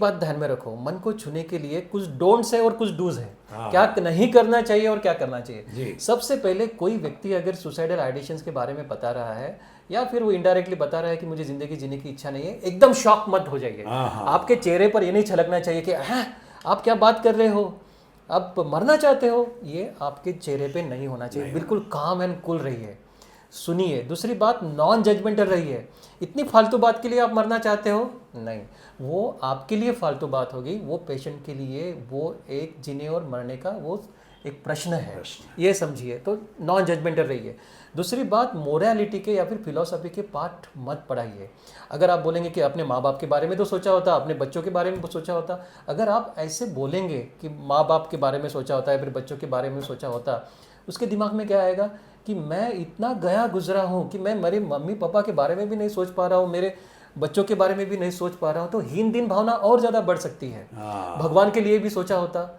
बात ध्यान में रखो, मन को छूने के लिए कुछ डोंट्स है और कुछ डूज है। क्या नहीं करना चाहिए और क्या करना चाहिए। सबसे पहले कोई व्यक्ति अगर सुसाइडल आइडिएशंस के बारे में बता रहा है या फिर वो इनडायरेक्टली बता रहा है कि मुझे जिंदगी जीने की इच्छा नहीं है, एकदम शॉक मत हो जाइए। आपके चेहरे पर ये नहीं छलकना चाहिए कि आप क्या बात कर रहे हो, आप मरना चाहते हो, ये आपके चेहरे पे नहीं होना चाहिए। बिल्कुल काम एंड कूल रहिए, सुनिए। दूसरी बात, नॉन जजमेंटल रहिए। इतनी फालतू बात के लिए आप मरना चाहते हो, नहीं, वो आपके लिए फालतू बात होगी, वो पेशेंट के लिए वो एक जीने और मरने का वो एक प्रश्न है, ये समझिए। तो नॉन जजमेंटल रहिए। दूसरी बात, मोरालिटी के या फिर फिलॉसफी के पाठ मत पढ़ाइए। अगर आप बोलेंगे कि अपने माँ बाप के बारे में तो सोचा होता, अपने बच्चों के बारे में सोचा होता, अगर आप ऐसे बोलेंगे कि माँ बाप के बारे में सोचा होता है फिर बच्चों के बारे में सोचा होता, उसके दिमाग में क्या आएगा कि मैं इतना गया गुजरा हूँ कि मैं मेरे मम्मी पापा के बारे में भी नहीं सोच पा रहा हूँ, मेरे बच्चों के बारे में भी नहीं सोच पा रहा हूँ, तो हीन दिन भावना और ज़्यादा बढ़ सकती है। भगवान के लिए भी सोचा होता।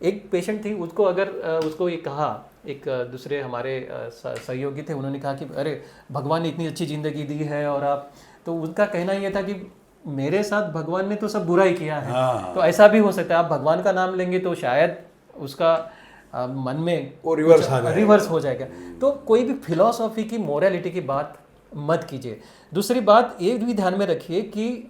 एक पेशेंट थी, उसको अगर उसको ये कहा, एक दूसरे हमारे सहयोगी थे, उन्होंने कहा कि अरे भगवान ने इतनी अच्छी ज़िंदगी दी है और आप, तो उनका कहना ये था कि मेरे साथ भगवान ने तो सब बुरा ही किया है। तो ऐसा भी हो सकता है, आप भगवान का नाम लेंगे तो शायद उसका मन में वो रिवर्स हो जाएगा। तो कोई भी फिलॉसफी की, मोरालिटी की बात मत कीजिए। दूसरी बात ये भी ध्यान में रखिए कि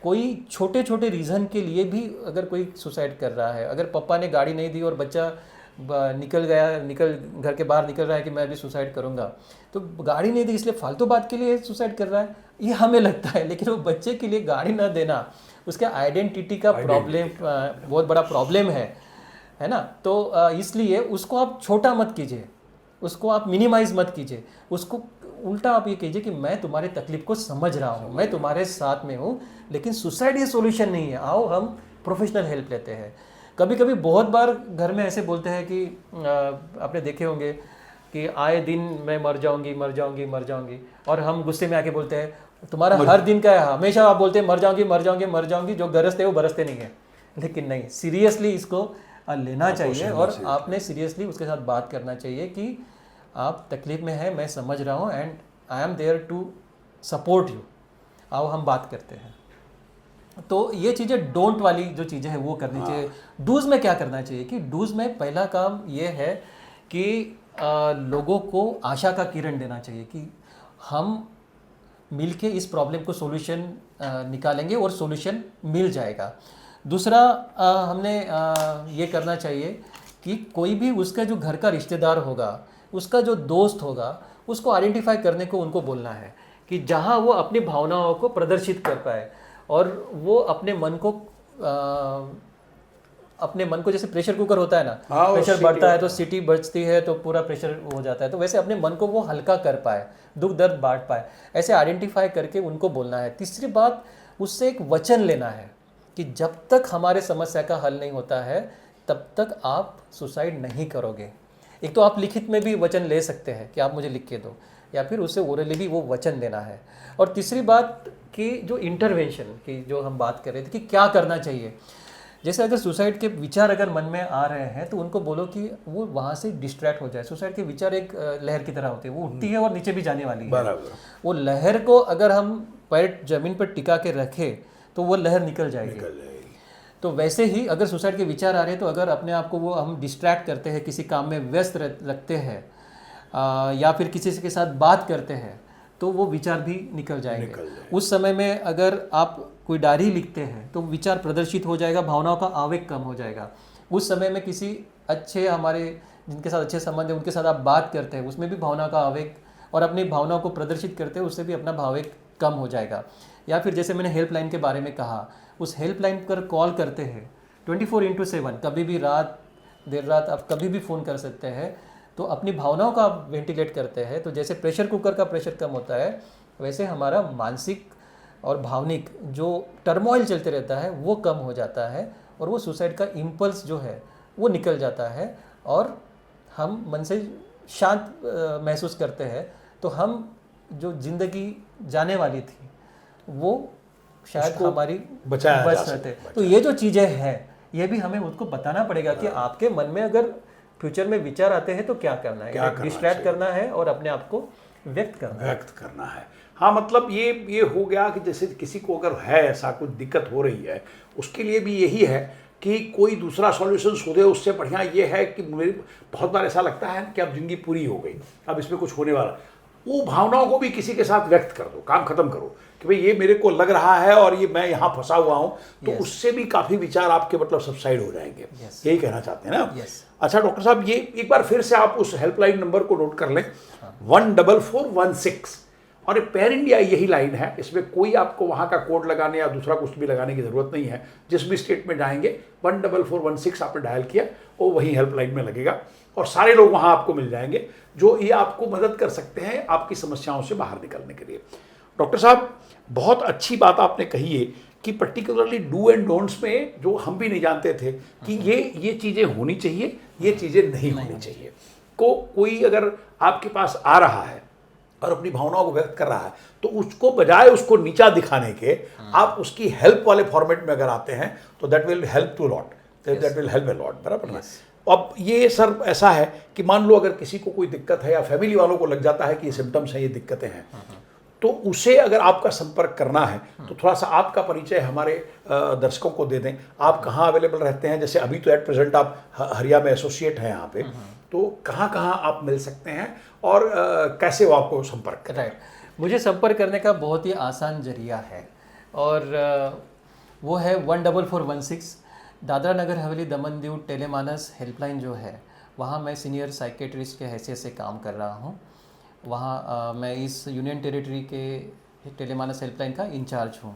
कोई छोटे छोटे रीज़न के लिए भी अगर कोई सुसाइड कर रहा है, अगर पापा ने गाड़ी नहीं दी और बच्चा निकल घर के बाहर निकल रहा है कि मैं अभी सुसाइड करूंगा, तो गाड़ी नहीं दी इसलिए फालतू बात के लिए सुसाइड कर रहा है, ये हमें लगता है। लेकिन वो बच्चे के लिए गाड़ी ना देना उसके आइडेंटिटी का प्रॉब्लम, बहुत बड़ा प्रॉब्लम है ना। तो इसलिए उसको आप छोटा मत कीजिए, उसको आप मिनिमाइज मत कीजिए, उसको उल्टा आप ये कीजिए कि मैं तुम्हारे तकलीफ को समझ रहा हूँ, मैं तुम्हारे साथ में हूँ, लेकिन सुसाइड ये सॉल्यूशन नहीं है, आओ हम प्रोफेशनल हेल्प लेते हैं। कभी कभी बहुत बार घर में ऐसे बोलते हैं कि आपने देखे होंगे कि आए दिन मैं मर जाऊंगी मर जाऊंगी मर जाऊंगी, और हम गुस्से में आके बोलते हैं तुम्हारा हर दिन का है, हमेशा आप बोलते हैं मर जाऊंगी मर जाऊंगी मर जाऊंगी, जो गरजते हैं वो बरसते नहीं है। लेकिन नहीं, सीरियसली इसको लेना चाहिए और आपने सीरियसली उसके साथ बात करना चाहिए कि आप तकलीफ में हैं, मैं समझ रहा हूँ and I am there to support you, आओ हम बात करते हैं। तो ये चीज़ें डोंट वाली जो चीज़ें हैं वो करनी चाहिए। डूज में क्या करना चाहिए कि डूज में पहला काम ये है कि लोगों को आशा का किरण देना चाहिए कि हम मिलके इस प्रॉब्लम को सॉल्यूशन निकालेंगे और सॉल्यूशन मिल जाएगा। दूसरा हमने ये करना चाहिए कि कोई भी उसका जो घर का रिश्तेदार होगा, उसका जो दोस्त होगा, उसको आइडेंटिफाई करने को उनको बोलना है कि जहाँ वो अपनी भावनाओं को प्रदर्शित कर पाए और वो अपने मन को जैसे प्रेशर कुकर होता है ना, प्रेशर बढ़ता है तो सीटी बजती है तो पूरा प्रेशर हो जाता है, तो वैसे अपने मन को वो हल्का कर पाए, दुख दर्द बांट पाए, ऐसे आइडेंटिफाई करके उनको बोलना है। तीसरी बात, उससे एक वचन लेना है कि जब तक हमारे समस्या का हल नहीं होता है तब तक आप सुसाइड नहीं करोगे। एक तो आप लिखित में भी वचन ले सकते हैं कि आप मुझे लिख के दो, या फिर उससे ओरली भी वो वचन देना है। और तीसरी बात कि जो इंटरवेंशन की जो हम बात कर रहे थे कि क्या करना चाहिए, जैसे अगर सुसाइड के विचार अगर मन में आ रहे हैं तो उनको बोलो कि वो वहाँ से डिस्ट्रैक्ट हो जाए। सुसाइड के विचार एक लहर की तरह होते हैं, वो उठती है और नीचे भी जाने वाली है। वो लहर को अगर हम पैर जमीन पर टिका के रखें तो वो लहर निकल जाएगी। तो वैसे ही अगर सुसाइड के विचार आ रहे हैं तो अगर अपने आप को वो हम डिस्ट्रैक्ट करते हैं, किसी काम में व्यस्त रखते हैं या फिर किसी के साथ बात करते हैं तो वो विचार भी निकल जाएंगे। उस समय में अगर आप कोई डायरी लिखते हैं तो विचार प्रदर्शित हो जाएगा, भावनाओं का आवेग कम हो जाएगा। उस समय में किसी अच्छे, हमारे जिनके साथ अच्छे संबंध है उनके साथ आप बात करते हैं, उसमें भी भावना का आवेग और अपनी भावनाओं को प्रदर्शित करते हैं, उससे भी अपना भावेग कम हो जाएगा। या फिर जैसे मैंने हेल्पलाइन के बारे में कहा, उस हेल्पलाइन पर कॉल करते हैं 24/7, कभी भी रात देर रात आप कभी भी फ़ोन कर सकते हैं। तो अपनी भावनाओं का आप वेंटिलेट करते हैं तो जैसे प्रेशर कुकर का प्रेशर कम होता है वैसे हमारा मानसिक और भावनिक जो टर्मोइल चलते रहता है वो कम हो जाता है और वो सुसाइड का इम्पल्स जो है वो निकल जाता है और हम मन से शांत महसूस करते हैं। तो हम जो ज़िंदगी जाने वाली थी वो शायद हमारी बच सकते। तो ये जो चीज़ें हैं ये भी हमें उसको बताना पड़ेगा कि आपके मन में अगर फ्यूचर में विचार आते हैं तो क्या करना है, डिस्ट्रैक्ट करना है और अपने आप को व्यक्त करना है। हाँ, मतलब ये हो गया कि जैसे किसी को अगर है ऐसा कुछ दिक्कत हो रही है, उसके लिए भी यही है कि कोई दूसरा सॉल्यूशन शोधे। उससे बढ़िया ये है कि मेरे बहुत बार ऐसा लगता है कि अब ज़िंदगी पूरी हो गई, अब इसमें कुछ होने वाला, वो भावनाओं को भी किसी के साथ व्यक्त कर दो, काम खत्म करो कि भाई ये मेरे को लग रहा है और ये मैं यहाँ फंसा हुआ हूँ, तो उससे भी काफ़ी विचार आपके मतलब सबसाइड हो जाएंगे। यही कहना चाहते हैं ना? अच्छा डॉक्टर साहब, ये एक बार फिर से आप उस हेल्पलाइन नंबर को नोट कर लें, 14416। और पैन इंडिया यही लाइन है, इसमें कोई आपको वहाँ का कोड लगाने या दूसरा कुछ भी लगाने की ज़रूरत नहीं है। जिस भी स्टेट में जाएंगे 14416 आपने डायल किया, वो वही हेल्पलाइन में लगेगा और सारे लोग वहाँ आपको मिल जाएंगे जो ये आपको मदद कर सकते हैं आपकी समस्याओं से बाहर निकलने के लिए। डॉक्टर साहब, बहुत अच्छी बात आपने कही है कि पर्टिकुलरली डू एंड डोंट्स में जो हम भी नहीं जानते थे कि ये चीज़ें होनी चाहिए, ये चीज़ें नहीं होनी चाहिए। कोई अगर आपके पास आ रहा है और अपनी भावनाओं को व्यक्त कर रहा है, तो उसको बजाय उसको नीचा दिखाने के आप उसकी हेल्प वाले फॉर्मेट में अगर आते हैं तो that will help to lot, that will help a lot, बराबर ना? अब ये सर ऐसा है कि मान लो अगर किसी को कोई दिक्कत है या फैमिली वालों को लग जाता है कि ये सिम्टम्स हैं, ये दिक्कतें हैं, तो उसे अगर आपका संपर्क करना है तो थोड़ा सा आपका परिचय हमारे दर्शकों को दे दें। आप कहाँ अवेलेबल रहते हैं? जैसे अभी तो एट प्रेजेंट आप हरिया में एसोसिएट हैं यहाँ पे, तो कहाँ कहाँ आप मिल सकते हैं और कैसे वो आपको संपर्क करें? राइट, मुझे संपर्क करने का बहुत ही आसान जरिया है और वो है 14416 दादरा नगर हवेली दमन दीव टेलेमानस हेल्पलाइन जो है, वहाँ मैं सीनियर साइकेट्रिस्ट के हैसियत से काम कर रहा हूँ। वहाँ मैं इस यूनियन टेरिटरी के टेलेमानस हेल्पलाइन का इंचार्ज हूँ।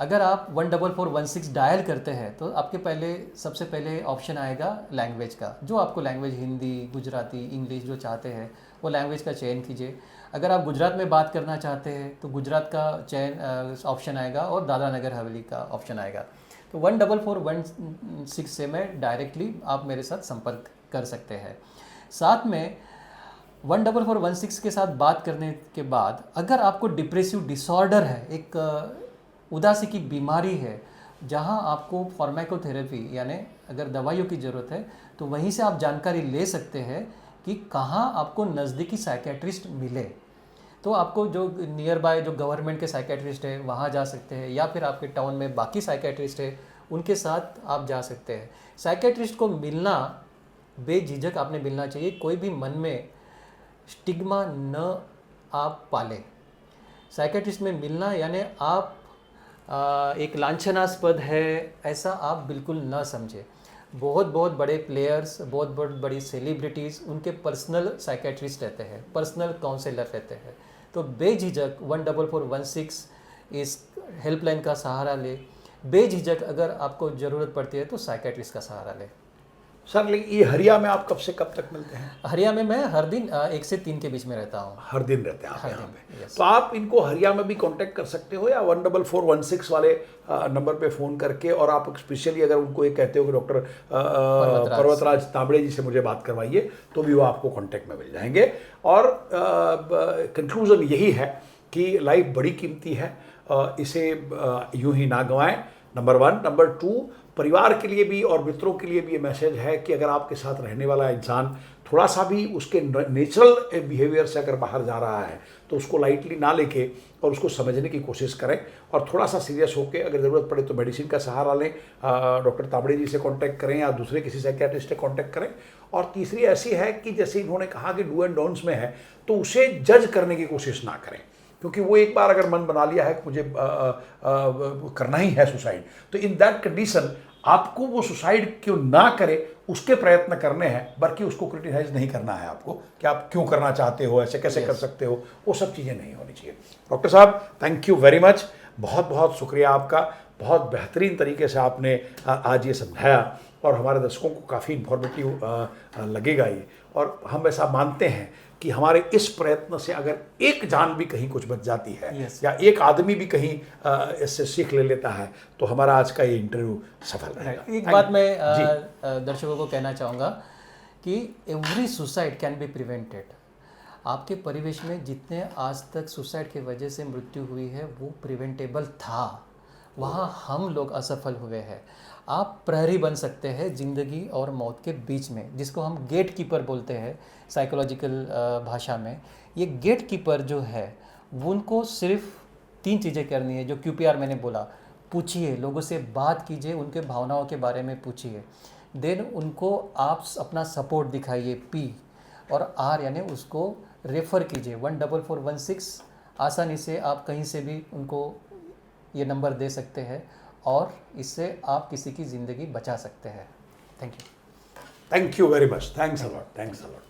अगर आप 14416 डायल करते हैं तो आपके सबसे पहले ऑप्शन आएगा लैंग्वेज का, जो आपको लैंग्वेज हिंदी, गुजराती, इंग्लिश जो चाहते हैं वो लैंग्वेज का चयन कीजिए। अगर आप गुजरात में बात करना चाहते हैं तो गुजरात का चयन ऑप्शन आएगा और दादरा नगर हवेली का ऑप्शन आएगा। तो 14416 से मैं डायरेक्टली आप मेरे साथ संपर्क कर सकते हैं। साथ में 14416 के साथ बात करने के बाद अगर आपको डिप्रेसिव डिसऑर्डर है, एक उदासी की बीमारी है, जहां आपको फार्माकोथेरेपी यानी अगर दवाइयों की ज़रूरत है, तो वहीं से आप जानकारी ले सकते हैं कि कहां आपको नज़दीकी साइकेट्रिस्ट मिले। तो आपको जो नियर बाय जो गवर्नमेंट के साइकेट्रिस्ट है वहाँ जा सकते हैं, या फिर आपके टाउन में बाकी साइकेट्रिस्ट है उनके साथ आप जा सकते हैं। साइकेट्रिस्ट को मिलना बेझिझक आपने मिलना चाहिए, कोई भी मन में स्टिग्मा न आप पाले। साइकेट्रिस्ट में मिलना यानी आप एक लांछनास्पद है ऐसा आप बिल्कुल न समझे। बहुत बहुत बड़े प्लेयर्स, बहुत बहुत बड़ी सेलिब्रिटीज़, उनके पर्सनल साइकेट्रिस्ट रहते हैं, पर्सनल काउंसलर रहते हैं। तो बेझिझक 14416 इस हेल्पलाइन का सहारा ले। बेझिझक अगर आपको ज़रूरत पड़ती है तो साइकेट्रिस्ट का सहारा ले। सर, लेकिन ये हरिया में आप कब से कब तक मिलते हैं? हरिया में मैं हर दिन 1 से 3 के बीच में रहता हूँ। हर दिन रहते हैं आप यहाँ पे? तो आप इनको हरिया में भी कांटेक्ट कर सकते हो या 14416 वाले नंबर पे फ़ोन करके, और आप स्पेशली अगर उनको ये कहते हो कि डॉक्टर पर्वतराज तांबड़े जी से मुझे बात करवाइए, तो भी वो आपको कांटेक्ट में मिल जाएंगे। और कंक्लूज़न यही है कि लाइफ बड़ी कीमती है, इसे यूं ही ना गंवाएं, नंबर 1। नंबर 2, परिवार के लिए भी और मित्रों के लिए भी ये मैसेज है कि अगर आपके साथ रहने वाला इंसान थोड़ा सा भी उसके नेचुरल बिहेवियर से अगर बाहर जा रहा है तो उसको लाइटली ना लेके और उसको समझने की कोशिश करें, और थोड़ा सा सीरियस होकर अगर ज़रूरत पड़े तो मेडिसिन का सहारा लें, डॉक्टर तांबड़े जी से कांटेक्ट करें या दूसरे किसी साइकियाट्रिस्ट से कांटेक्ट करें। और तीसरी ऐसी है कि जैसे इन्होंने कहा कि डू एंड डोंट्स में है, तो उसे जज करने की कोशिश ना करें, क्योंकि वो एक बार अगर मन बना लिया है कि मुझे करना ही है सुसाइड, तो इन दैट कंडीशन आपको वो सुसाइड क्यों ना करे उसके प्रयत्न करने हैं, बल्कि उसको क्रिटिसाइज नहीं करना है आपको कि आप क्यों करना चाहते हो, ऐसे कैसे कर सकते हो, वो सब चीज़ें नहीं होनी चाहिए। डॉक्टर साहब, थैंक यू वेरी मच, बहुत बहुत शुक्रिया आपका। बहुत बेहतरीन तरीके से आपने आज ये समझाया और हमारे दर्शकों को काफ़ी इन्फॉर्मेटिव लगेगा ये, और हम ऐसा मानते हैं कि हमारे इस प्रयत्न से अगर एक जान भी कहीं कुछ बच जाती है या एक आदमी भी कहीं इससे सीख ले लेता है, तो हमारा आज का ये इंटरव्यू सफल रहेगा। एक बात मैं दर्शकों को कहना चाहूँगा कि every suicide can be prevented. आपके परिवेश में जितने आज तक सुसाइड की वजह से मृत्यु हुई है वो प्रिवेंटेबल था, वहाँ हम लोग असफल हुए हैं। आप प्रहरी बन सकते हैं ज़िंदगी और मौत के बीच में, जिसको हम गेट कीपर बोलते हैं साइकोलॉजिकल भाषा में। ये गेट कीपर जो है उनको सिर्फ 3 चीज़ें करनी है जो QPR मैंने बोला। पूछिए, लोगों से बात कीजिए, उनके भावनाओं के बारे में पूछिए। देन उनको आप अपना सपोर्ट दिखाइए, P, और R यानी उसको रेफ़र कीजिए 14416। आसानी से आप कहीं से भी उनको ये नंबर दे सकते हैं और इससे आप किसी की ज़िंदगी बचा सकते हैं। Thank you. Thank you very much. Thanks a lot.